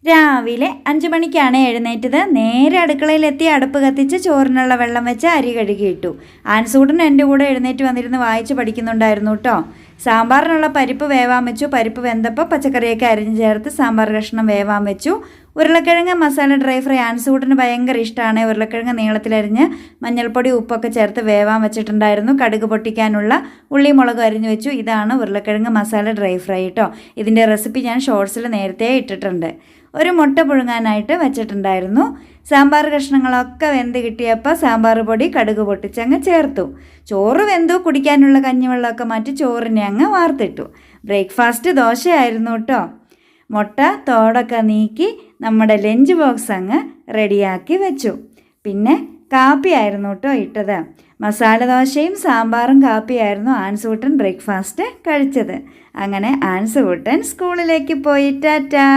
രാവിലെ 5 മണിക്കാണ് എഴുന്നേറ്റത്. നേരെ അടുക്കളയിലെത്തി അടുപ്പ് കത്തിച്ച് ചോറിനുള്ള വെള്ളം വെച്ച് അരി കഴുകിയിട്ടു. ആൻസൂട്ടൻ എൻ്റെ കൂടെ എഴുന്നേറ്റ് വന്നിരുന്ന് വായിച്ച് പഠിക്കുന്നുണ്ടായിരുന്നു കേട്ടോ. സാമ്പാറിനുള്ള പരിപ്പ് വേവാൻ വെച്ചു. പരിപ്പ് വെന്തപ്പോൾ പച്ചക്കറിയൊക്കെ അരിഞ്ഞ് ചേർത്ത് സാമ്പാർ കഷ്ണം വേവാൻ വെച്ചു. ഉരുളക്കിഴങ്ങ് മസാല ഡ്രൈ ഫ്രൈ ആൻസൂട്ടന് ഭയങ്കര ഇഷ്ടമാണ്. ഉരുളക്കിഴങ്ങ് നീളത്തിലരിഞ്ഞ് മഞ്ഞൾപ്പൊടി ഉപ്പൊക്കെ ചേർത്ത് വേവാൻ വെച്ചിട്ടുണ്ടായിരുന്നു. കടുക് പൊട്ടിക്കാനുള്ള ഉള്ളി മുളക് അരിഞ്ഞ് വെച്ചു. ഇതാണ് ഉരുളക്കിഴങ്ങ് മസാല ഡ്രൈ ഫ്രൈ കേട്ടോ. ഇതിൻ്റെ റെസിപ്പി ഞാൻ ഷോർട്സിൽ നേരത്തെ ഇട്ടിട്ടുണ്ട്. ഒരു മുട്ട പുഴുങ്ങാനായിട്ട് വെച്ചിട്ടുണ്ടായിരുന്നു. സാമ്പാർ കഷ്ണങ്ങളൊക്കെ വെന്ത് കിട്ടിയപ്പോൾ സാമ്പാർ പൊടി കടുക് പൊട്ടിച്ചങ്ങ് ചേർത്തു. ചോറ് വെന്തു. കുടിക്കാനുള്ള കഞ്ഞിവെള്ളമൊക്കെ മാറ്റി ചോറിനെ അങ്ങ് വാർത്തിട്ടു. ബ്രേക്ക്ഫാസ്റ്റ് ദോശയായിരുന്നു കേട്ടോ. മുട്ട തോടൊക്കെ നീക്കി നമ്മുടെ ലഞ്ച് ബോക്സ് അങ്ങ് റെഡിയാക്കി വെച്ചു. പിന്നെ കാപ്പിയായിരുന്നു കേട്ടോ ഇട്ടത്. മസാല ദോശയും സാമ്പാറും കാപ്പിയായിരുന്നു ആൻസൂട്ടൻ ബ്രേക്ക്ഫാസ്റ്റ് കഴിച്ചത്. അങ്ങനെ ആൻസൂട്ടൻ സ്കൂളിലേക്ക് പോയി. ടാറ്റാ.